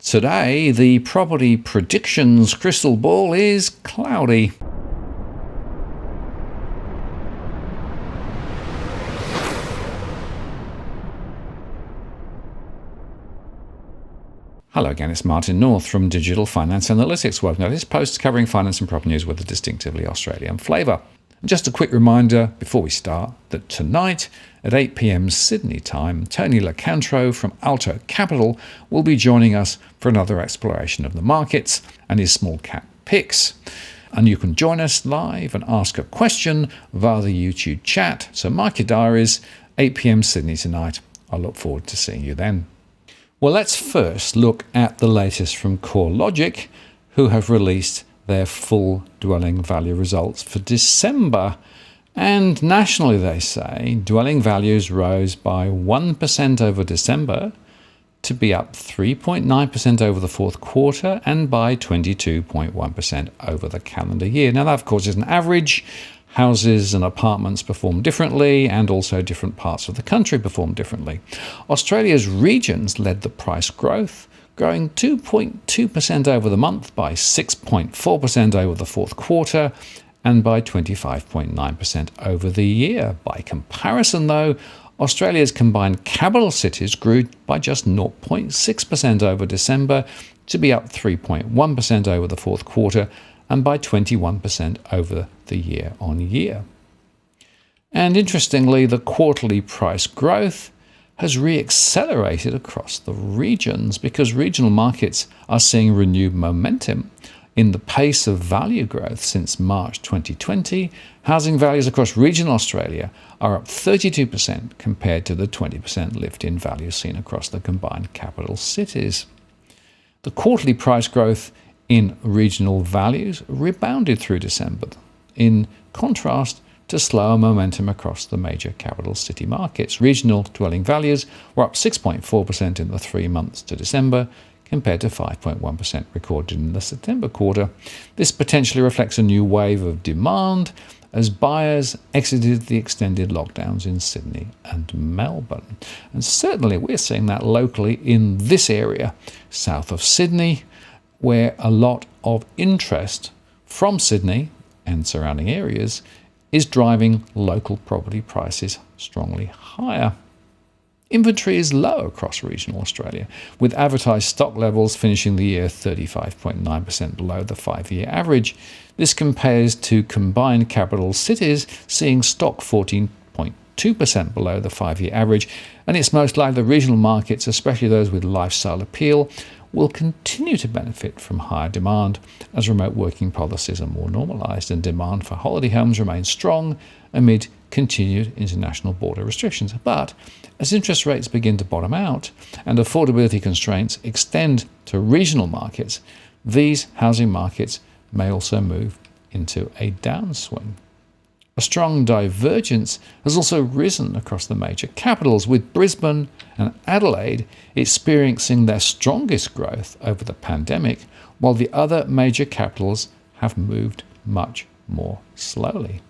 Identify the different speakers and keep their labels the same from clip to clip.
Speaker 1: Today, the property predictions crystal ball is cloudy. Hello again, it's Martin North from Digital Finance Analytics. Welcome to this post covering finance and property news with a distinctively Australian flavour. Just a quick reminder before we start that tonight at 8 p.m. Sydney time, Tony Lacantro from Alto Capital will be joining us for another exploration of the markets and his small cap picks. And you can join us live and ask a question via the YouTube chat. So mark your diaries, 8 p.m. Sydney tonight. I look forward to seeing you then. Well, let's first look at the latest from CoreLogic, who have released their full dwelling value results for December. And nationally, they say, dwelling values rose by 1% over December to be up 3.9% over the fourth quarter and by 22.1% over the calendar year. Now, that, of course, is an average. Houses and apartments perform differently, and also different parts of the country perform differently. Australia's regions led the price growth, growing 2.2% over the month, by 6.4% over the fourth quarter, and by 25.9% over the year. By comparison, though, Australia's combined capital cities grew by just 0.6% over December to be up 3.1% over the fourth quarter and by 21% over the year on year. And interestingly, the quarterly price growth has re-accelerated across the regions because regional markets are seeing renewed momentum in the pace of value growth since March 2020. Housing values across regional Australia are up 32% compared to the 20% lift in value seen across the combined capital cities. The quarterly price growth in regional values rebounded through December, in contrast to slower momentum across the major capital city markets. Regional dwelling values were up 6.4% in the 3 months to December, compared to 5.1% recorded in the September quarter. This potentially reflects a new wave of demand as buyers exited the extended lockdowns in Sydney and Melbourne. And certainly we're seeing that locally in this area, south of Sydney, where a lot of interest from Sydney and surrounding areas is driving local property prices strongly higher. Inventory is low across regional Australia, with advertised stock levels finishing the year 35.9% below the 5-year average. This compares to combined capital cities seeing stock 14.2% below the 5-year average, and it's most likely the regional markets, especially those with lifestyle appeal, will continue to benefit from higher demand as remote working policies are more normalised and demand for holiday homes remains strong amid continued international border restrictions. But as interest rates begin to bottom out and affordability constraints extend to regional markets, these housing markets may also move into a downswing. A strong divergence has also risen across the major capitals, with Brisbane and Adelaide experiencing their strongest growth over the pandemic, while the other major capitals have moved much more slowly.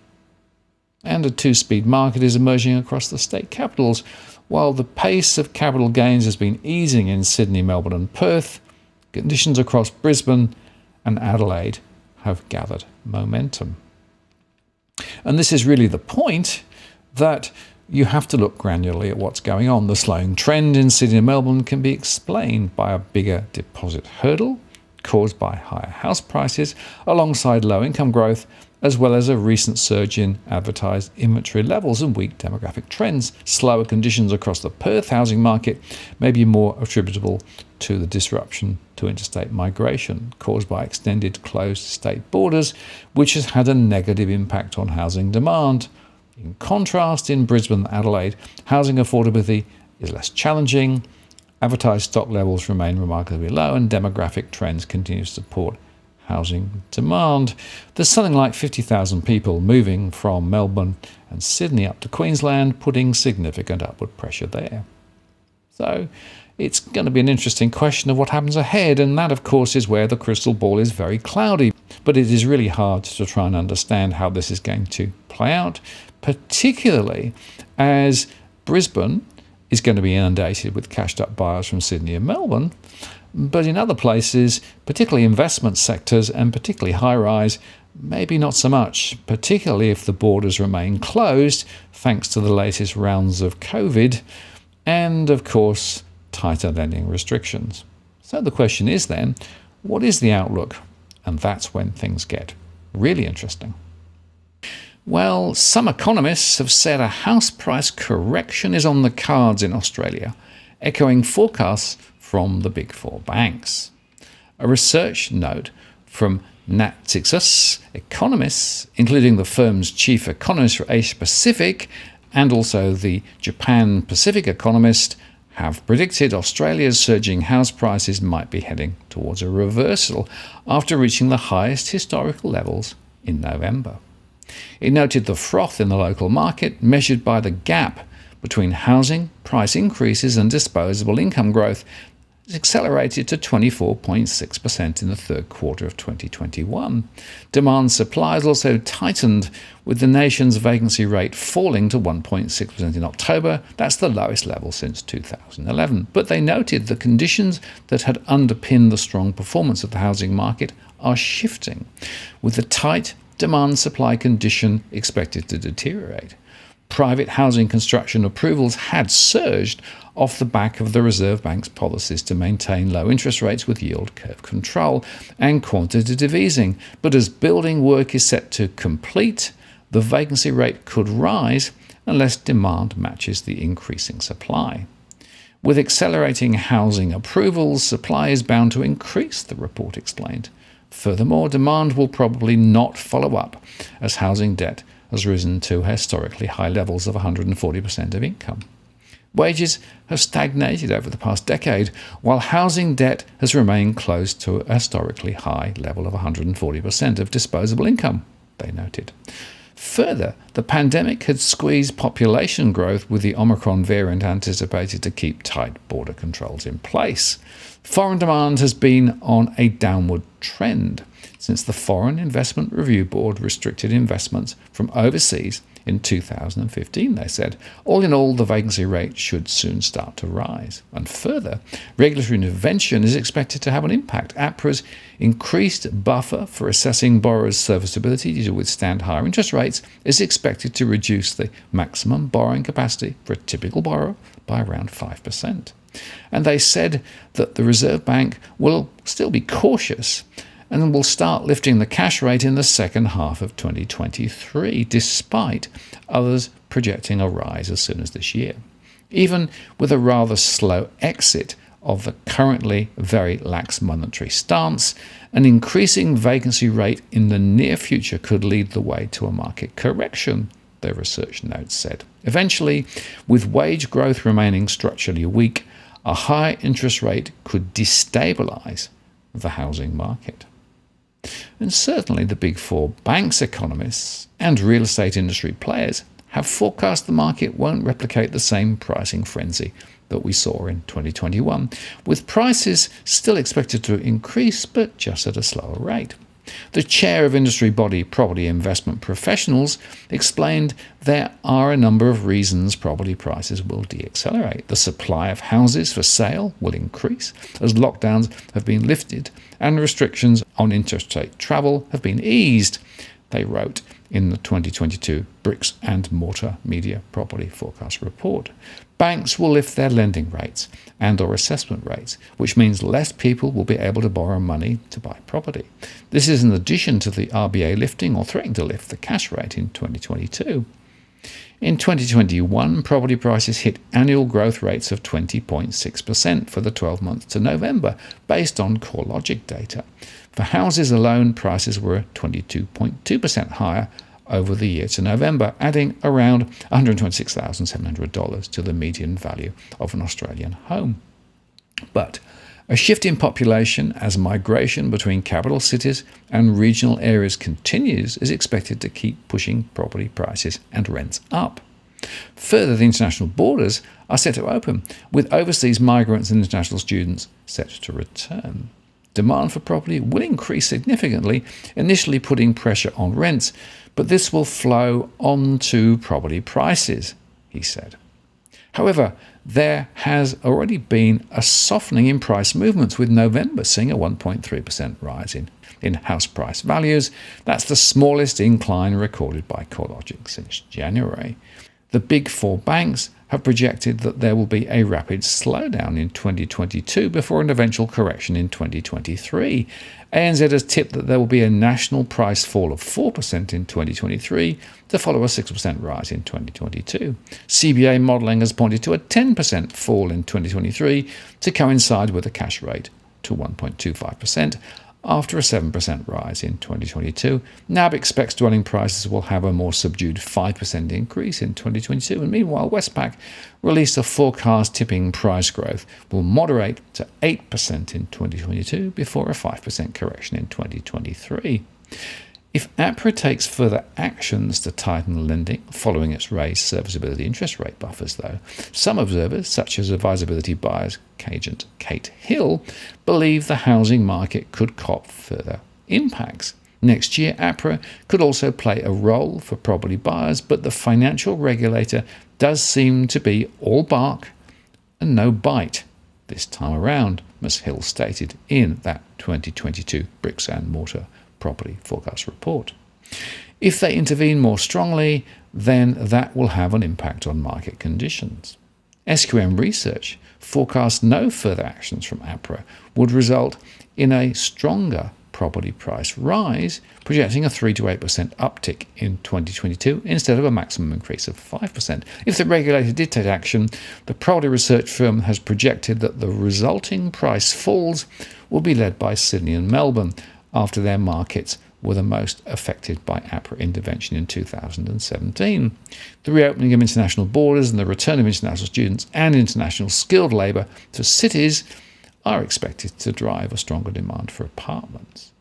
Speaker 1: And a two-speed market is emerging across the state capitals. While the pace of capital gains has been easing in Sydney, Melbourne and Perth, conditions across Brisbane and Adelaide have gathered momentum. And this is really the point, that you have to look granularly at what's going on. The slowing trend in Sydney and Melbourne can be explained by a bigger deposit hurdle caused by higher house prices alongside low income growth, as well as a recent surge in advertised inventory levels and weak demographic trends. Slower conditions across the Perth housing market may be more attributable to the disruption to interstate migration caused by extended closed state borders, which has had a negative impact on housing demand. In contrast, in Brisbane and Adelaide, housing affordability is less challenging, advertised stock levels remain remarkably low, and demographic trends continue to support housing demand. There's something like 50,000 people moving from Melbourne and Sydney up to Queensland, putting significant upward pressure there. So it's going to be an interesting question of what happens ahead, and that, of course, is where the crystal ball is very cloudy. But it is really hard to try and understand how this is going to play out, particularly as Brisbane is going to be inundated with cashed-up buyers from Sydney and Melbourne, but in other places, particularly investment sectors and particularly high-rise, maybe not so much, particularly if the borders remain closed thanks to the latest rounds of COVID and, of course, tighter lending restrictions. So the question is then, what is the outlook? And that's when things get really interesting. Well, some economists have said a house price correction is on the cards in Australia, echoing forecasts from the Big Four banks. A research note from Natixis economists, including the firm's chief economist for Asia Pacific and also the Japan Pacific economist, have predicted Australia's surging house prices might be heading towards a reversal after reaching the highest historical levels in November. It noted the froth in the local market, measured by the gap between housing price increases and disposable income growth, has accelerated to 24.6% in the third quarter of 2021. Demand supply has also tightened, with the nation's vacancy rate falling to 1.6% in October. That's the lowest level since 2011. But they noted the conditions that had underpinned the strong performance of the housing market are shifting, with the tight demand-supply condition expected to deteriorate. Private housing construction approvals had surged off the back of the Reserve Bank's policies to maintain low interest rates with yield curve control and quantitative easing. But as building work is set to complete, the vacancy rate could rise unless demand matches the increasing supply. With accelerating housing approvals, supply is bound to increase, the report explained. Furthermore, demand will probably not follow up, as housing debt has risen to historically high levels of 140% of income. Wages have stagnated over the past decade, while housing debt has remained close to a historically high level of 140% of disposable income, they noted. Further, the pandemic had squeezed population growth, with the Omicron variant anticipated to keep tight border controls in place. Foreign demand has been on a downward trend since the Foreign Investment Review Board restricted investments from overseas in 2015, they said. All in all, the vacancy rate should soon start to rise. And further, regulatory intervention is expected to have an impact. APRA's increased buffer for assessing borrowers' serviceability to withstand higher interest rates is expected to reduce the maximum borrowing capacity for a typical borrower by around 5%. And they said that the Reserve Bank will still be cautious and will start lifting the cash rate in the second half of 2023, despite others projecting a rise as soon as this year. Even with a rather slow exit of the currently very lax monetary stance, an increasing vacancy rate in the near future could lead the way to a market correction, their research notes said. Eventually, with wage growth remaining structurally weak, a high interest rate could destabilise the housing market. And certainly the Big Four banks economists and real estate industry players have forecast the market won't replicate the same pricing frenzy that we saw in 2021, with prices still expected to increase, but just at a slower rate. The chair of industry body Property Investment Professionals explained there are a number of reasons property prices will deaccelerate. The supply of houses for sale will increase as lockdowns have been lifted and restrictions on interstate travel have been eased, they wrote in the 2022 Bricks and Mortar Media Property Forecast Report. Banks will lift their lending rates and or assessment rates, which means less people will be able to borrow money to buy property. This is in addition to the RBA lifting or threatening to lift the cash rate in 2022. In 2021, property prices hit annual growth rates of 20.6% for the 12 months to November, based on CoreLogic data. For houses alone, prices were 22.2% higher over the year to November, adding around $126,700 to the median value of an Australian home. But a shift in population as migration between capital cities and regional areas continues is expected to keep pushing property prices and rents up. Further, the international borders are set to open, with overseas migrants and international students set to return. Demand for property will increase significantly, initially putting pressure on rents, but this will flow on to property prices, he said. However, there has already been a softening in price movements, with November seeing a 1.3% rise in house price values. That's the smallest incline recorded by CoreLogic since January. The big four banks have projected that there will be a rapid slowdown in 2022 before an eventual correction in 2023. ANZ has tipped that there will be a national price fall of 4% in 2023 to follow a 6% rise in 2022. CBA modelling has pointed to a 10% fall in 2023 to coincide with a cash rate to 1.25%. After a 7% rise in 2022, NAB expects dwelling prices will have a more subdued 5% increase in 2022, and meanwhile Westpac released a forecast tipping price growth will moderate to 8% in 2022 before a 5% correction in 2023. If APRA takes further actions to tighten lending following its raised serviceability interest rate buffers, though, some observers, such as advisability buyers agent Kate Hill, believe the housing market could cop further impacts. Next year, APRA could also play a role for property buyers, but the financial regulator does seem to be all bark and no bite this time around, Ms. Hill stated in that 2022 bricks and mortar property forecast report. If they intervene more strongly, then that will have an impact on market conditions. SQM Research forecasts no further actions from APRA would result in a stronger property price rise, projecting a 3 to 8% uptick in 2022 instead of a maximum increase of 5%. If the regulator did take action, the property research firm has projected that the resulting price falls will be led by Sydney and Melbourne, after their markets were the most affected by APRA intervention in 2017. The reopening of international borders and the return of international students and international skilled labour to cities are expected to drive a stronger demand for apartments.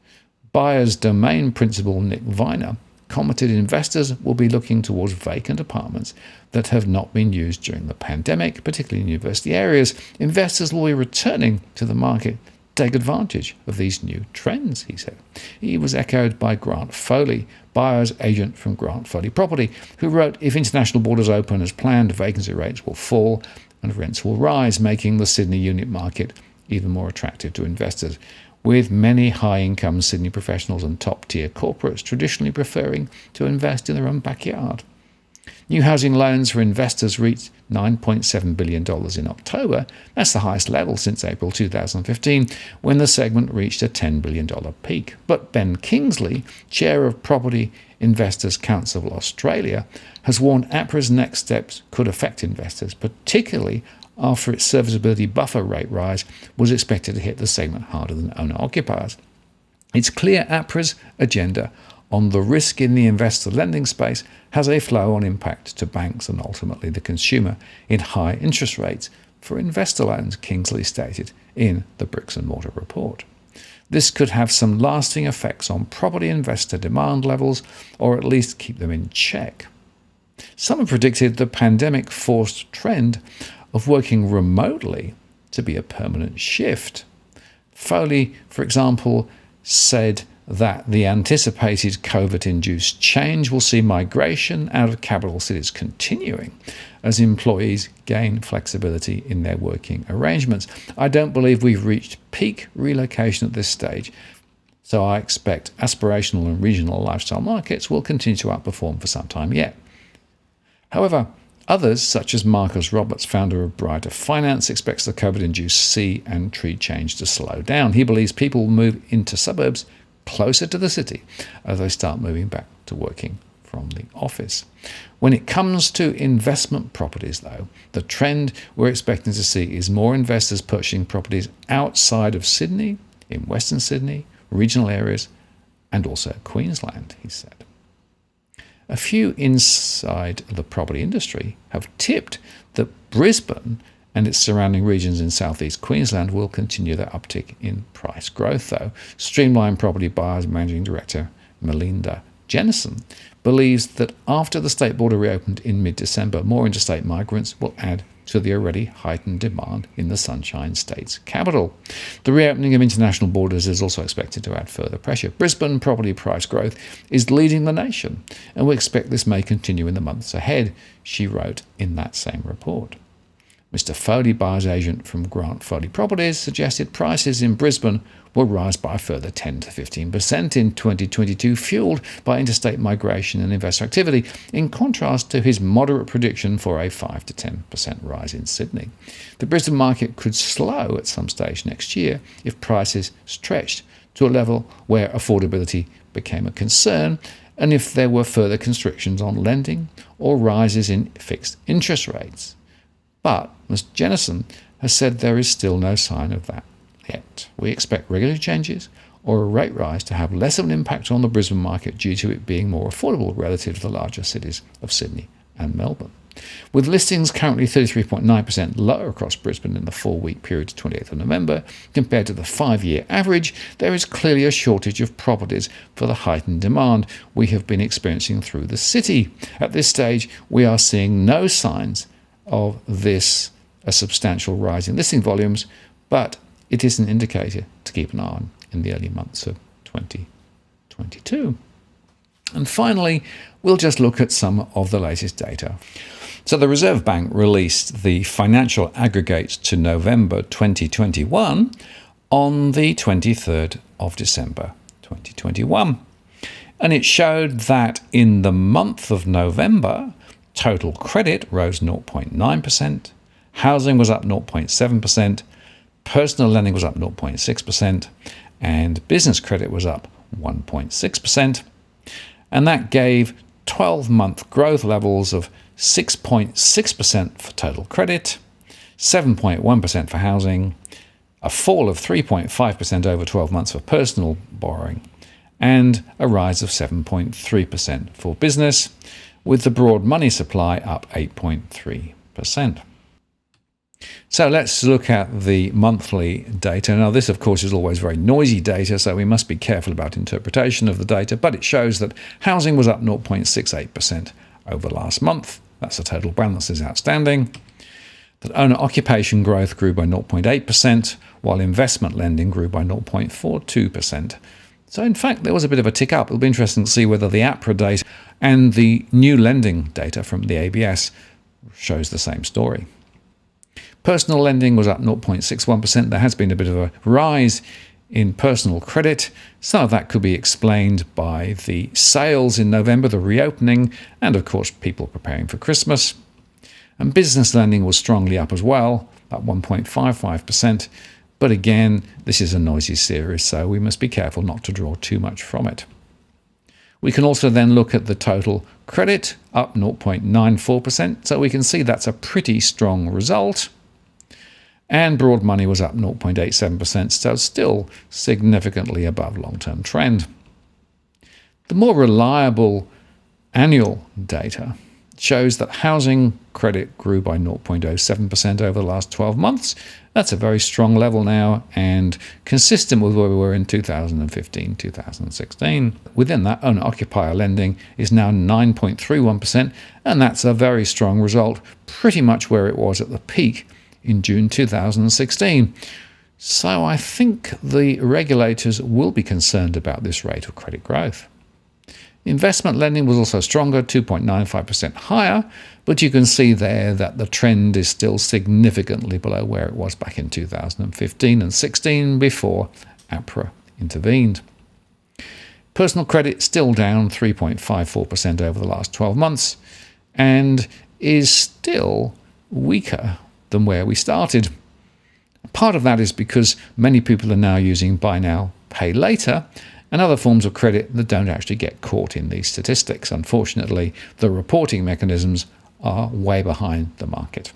Speaker 1: Buyers Domain principal Nick Viner commented investors will be looking towards vacant apartments that have not been used during the pandemic, particularly in university areas. Investors will be returning to the market take advantage of these new trends, he said. He was echoed by Grant Foley, buyer's agent from Grant Foley Property, who wrote, if international borders open as planned, vacancy rates will fall and rents will rise, making the Sydney unit market even more attractive to investors, with many high-income Sydney professionals and top-tier corporates traditionally preferring to invest in their own backyard. New housing loans for investors reached $9.7 billion in October. That's the highest level since April 2015, when the segment reached a $10 billion peak. But Ben Kingsley, chair of Property Investors Council Australia, has warned APRA's next steps could affect investors, particularly after its serviceability buffer rate rise was expected to hit the segment harder than owner-occupiers. It's clear APRA's agenda on the risk in the investor lending space has a flow-on impact to banks and ultimately the consumer in high interest rates for investor loans, Kingsley stated in the Bricks and Mortar report. This could have some lasting effects on property investor demand levels, or at least keep them in check. Some have predicted the pandemic-forced trend of working remotely to be a permanent shift. Foley, for example, said that the anticipated COVID-induced change will see migration out of capital cities continuing as employees gain flexibility in their working arrangements. I don't believe we've reached peak relocation at this stage, so I expect aspirational and regional lifestyle markets will continue to outperform for some time yet. However, others, such as Marcus Roberts, founder of Brighter Finance, expects the COVID-induced sea and tree change to slow down. He believes people will move into suburbs closer to the city as they start moving back to working from the office. When it comes to investment properties, though, the trend we're expecting to see is more investors purchasing properties outside of Sydney, in Western Sydney, regional areas, and also Queensland, he said. A few inside the property industry have tipped that Brisbane and its surrounding regions in southeast Queensland will continue their uptick in price growth, though. Streamline Property Buyers Managing Director Melinda Jennison believes that after the state border reopened in mid-December, more interstate migrants will add to the already heightened demand in the Sunshine State's capital. The reopening of international borders is also expected to add further pressure. Brisbane property price growth is leading the nation, and we expect this may continue in the months ahead, she wrote in that same report. Mr. Foley, buyer's agent from Grant Foley Properties, suggested prices in Brisbane will rise by a further 10 to 15% in 2022, fuelled by interstate migration and investor activity, in contrast to his moderate prediction for a 5 to 10% rise in Sydney. The Brisbane market could slow at some stage next year if prices stretched to a level where affordability became a concern, and if there were further constrictions on lending or rises in fixed interest rates. But Ms. Jennison has said there is still no sign of that yet. We expect regulatory changes or a rate rise to have less of an impact on the Brisbane market due to it being more affordable relative to the larger cities of Sydney and Melbourne. With listings currently 33.9% lower across Brisbane in the 4-week period to 28th of November compared to the 5-year average, there is clearly a shortage of properties for the heightened demand we have been experiencing through the city. At this stage, we are seeing no signs of this, a substantial rise in listing volumes, but it is an indicator to keep an eye on in the early months of 2022. And finally, we'll just look at some of the latest data. So the Reserve Bank released the financial aggregates to November 2021 on the 23rd of December 2021. And it showed that in the month of November, total credit rose 0.9%, housing was up 0.7%, personal lending was up 0.6%, and business credit was up 1.6%. And that gave 12-month growth levels of 6.6% for total credit, 7.1% for housing, a fall of 3.5% over 12 months for personal borrowing, and a rise of 7.3% for business, with the broad money supply up 8.3%. So let's look at the monthly data. Now this, of course, is always very noisy data, so we must be careful about interpretation of the data, but it shows that housing was up 0.68% over last month. That's the total balances outstanding. That owner occupation growth grew by 0.8%, while investment lending grew by 0.42%. So in fact, there was a bit of a tick up. It'll be interesting to see whether the APRA data and the new lending data from the ABS shows the same story. Personal lending was up 0.61%. There has been a bit of a rise in personal credit. Some of that could be explained by the sales in November, the reopening, and of course people preparing for Christmas. And business lending was strongly up as well, at 1.55%. But again, this is a noisy series, so we must be careful not to draw too much from it. We can also then look at the total credit, up 0.94%, so we can see that's a pretty strong result. And broad money was up 0.87%, so still significantly above long-term trend. The more reliable annual data shows that housing credit grew by 0.07% over the last 12 months. That's a very strong level now and consistent with where we were in 2015, 2016. Within that, owner-occupier lending is now 9.31%, and that's a very strong result, pretty much where it was at the peak in June 2016. So I think the regulators will be concerned about this rate of credit growth. Investment lending was also stronger, 2.95% higher, but you can see there that the trend is still significantly below where it was back in 2015 and 16 before APRA intervened. Personal credit still down 3.54% over the last 12 months and is still weaker than where we started. Part of that is because many people are now using buy now, pay later, and other forms of credit that don't actually get caught in these statistics. Unfortunately, the reporting mechanisms are way behind the market.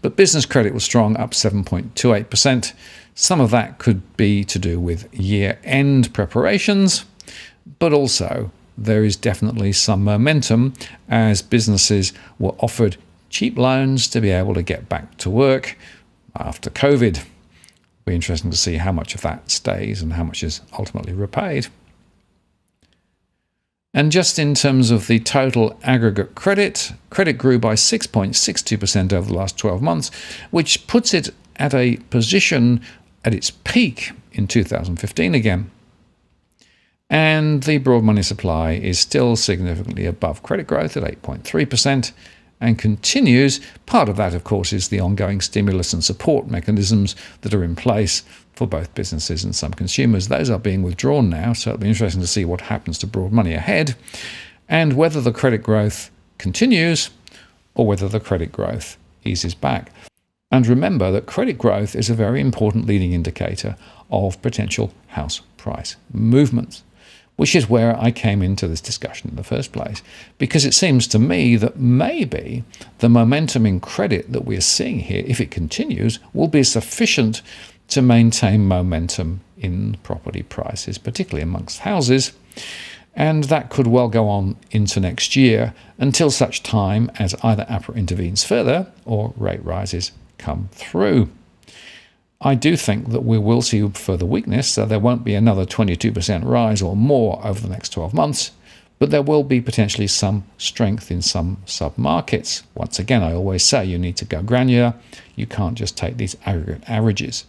Speaker 1: But business credit was strong, up 7.28%. Some of that could be to do with year-end preparations, but also there is definitely some momentum as businesses were offered cheap loans to be able to get back to work after COVID. It'll be interesting to see how much of that stays and how much is ultimately repaid. And just in terms of the total aggregate credit grew by 6.62% over the last 12 months, which puts it at a position at its peak in 2015 again. And the broad money supply is still significantly above credit growth at 8.3%, and continues. Part of that, of course, is the ongoing stimulus and support mechanisms that are in place for both businesses and some consumers. Those are being withdrawn now, so it'll be interesting to see what happens to broad money ahead and whether the credit growth continues or whether the credit growth eases back. And remember that credit growth is a very important leading indicator of potential house price movements, which is where I came into this discussion in the first place, because it seems to me that maybe the momentum in credit that we're seeing here, if it continues, will be sufficient to maintain momentum in property prices, particularly amongst houses. And that could well go on into next year until such time as either APRA intervenes further or rate rises come through. I do think that we will see further weakness, so there won't be another 22% rise or more over the next 12 months, but there will be potentially some strength in some sub-markets. Once again, I always say you need to go granular. You can't just take these aggregate averages.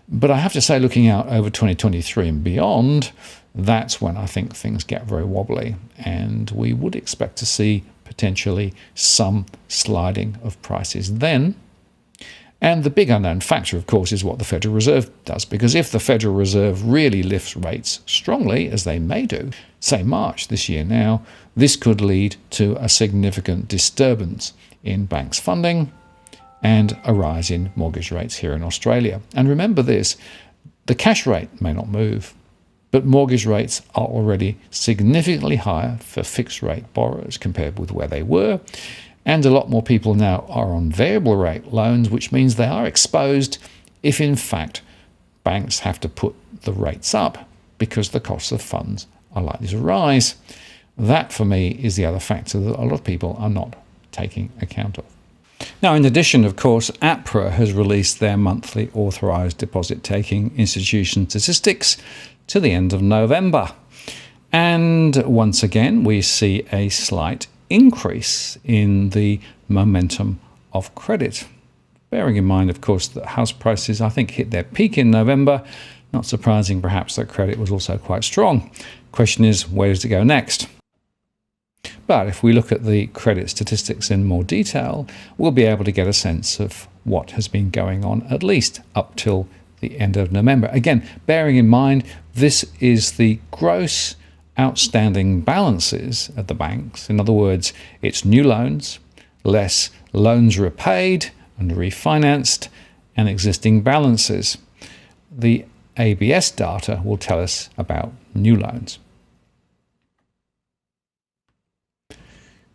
Speaker 1: But I have to say, looking out over 2023 and beyond, that's when I think things get very wobbly, and we would expect to see potentially some sliding of prices then. And the big unknown factor, of course, is what the Federal Reserve does, because if the Federal Reserve really lifts rates strongly, as they may do, say March this year now, this could lead to a significant disturbance in banks' funding and a rise in mortgage rates here in Australia. And remember this, the cash rate may not move, but mortgage rates are already significantly higher for fixed-rate borrowers compared with where they were. And a lot more people now are on variable rate loans, which means they are exposed if, in fact, banks have to put the rates up because the costs of funds are likely to rise. That, for me, is the other factor that a lot of people are not taking account of. Now, in addition, of course, APRA has released their monthly authorised deposit-taking institution statistics to the end of November. And once again, we see a slight increase in the momentum of credit. Bearing in mind, of course, that house prices, I think, hit their peak in November. Not surprising, perhaps, that credit was also quite strong. Question is, where does it go next? But if we look at the credit statistics in more detail, we'll be able to get a sense of what has been going on, at least up till the end of November. Again, bearing in mind, this is the gross outstanding balances at the banks. In other words, it's new loans, less loans repaid and refinanced, and existing balances. The ABS data will tell us about new loans.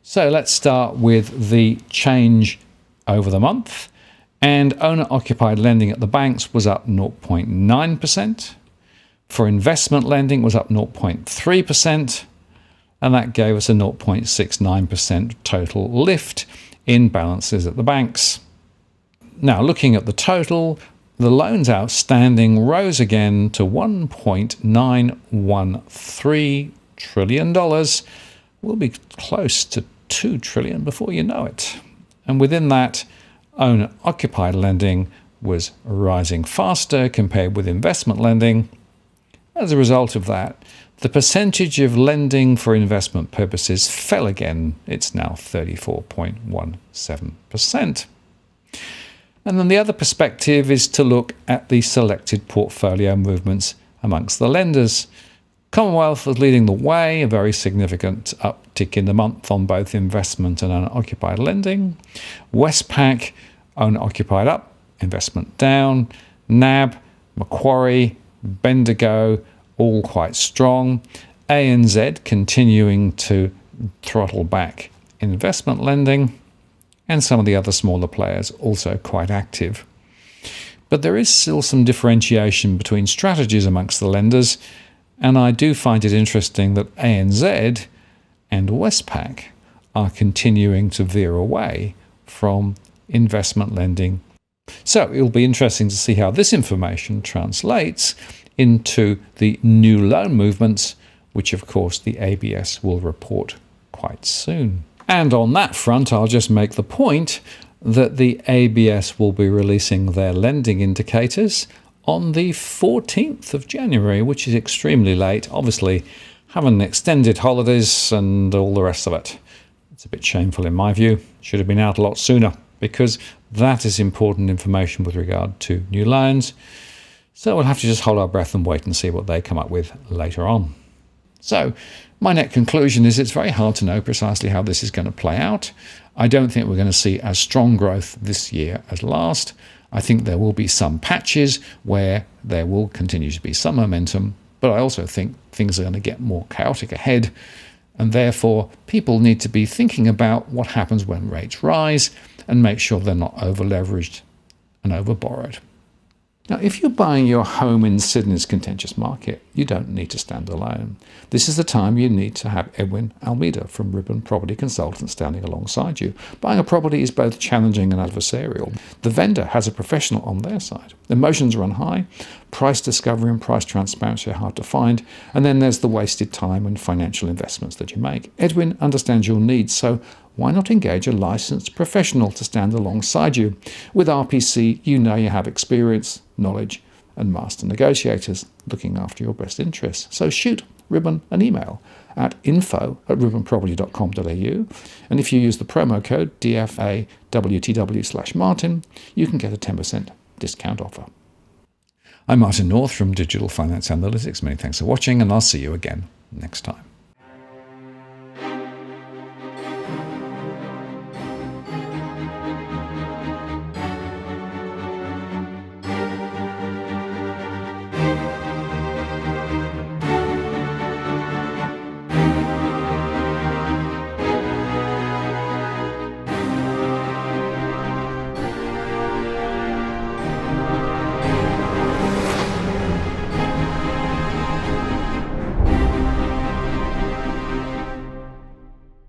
Speaker 1: So let's start with the change over the month. And owner-occupied lending at the banks was up 0.9%. For investment lending was up 0.3%, and that gave us a 0.69% total lift in balances at the banks. Now, looking at the total, the loans outstanding rose again to $1.913 trillion. We'll be close to $2 trillion before you know it. And within that, owner-occupied lending was rising faster compared with investment lending. As a result of that, the percentage of lending for investment purposes fell again. It's now 34.17%. And then the other perspective is to look at the selected portfolio movements amongst the lenders. Commonwealth was leading the way, a very significant uptick in the month on both investment and owner-occupied lending. Westpac, owner-occupied up, investment down. NAB, Macquarie, Bendigo, all quite strong. ANZ continuing to throttle back investment lending, and some of the other smaller players also quite active. But there is still some differentiation between strategies amongst the lenders, and I do find it interesting that ANZ and Westpac are continuing to veer away from investment lending. So it'll be interesting to see how this information translates into the new loan movements, which of course the ABS will report quite soon. And on that front, I'll just make the point that the ABS will be releasing their lending indicators on the 14th of January, which is extremely late. Obviously, having extended holidays and all the rest of it. It's a bit shameful in my view. Should have been out a lot sooner, because that is important information with regard to new loans. So we'll have to just hold our breath and wait and see what they come up with later on. So my net conclusion is it's very hard to know precisely how this is going to play out. I don't think we're going to see as strong growth this year as last. I think there will be some patches where there will continue to be some momentum, but I also think things are going to get more chaotic ahead, and therefore people need to be thinking about what happens when rates rise and make sure they're not over-leveraged and over-borrowed. Now, if you're buying your home in Sydney's contentious market, you don't need to stand alone. This is the time you need to have Edwin Almeida from Brisbane Property Consultants standing alongside you. Buying a property is both challenging and adversarial. The vendor has a professional on their side. Emotions run high, price discovery and price transparency are hard to find, and then there's the wasted time and financial investments that you make. Edwin understands your needs, so why not engage a licensed professional to stand alongside you? With RPC, you know you have experience, knowledge, and master negotiators looking after your best interests. So shoot Ribbon an email at info@ribbonproperty.com.au, and if you use the promo code DFAWTW/Martin, you can get a 10% discount offer. I'm Martin North from Digital Finance Analytics. Many thanks for watching, and I'll see you again next time.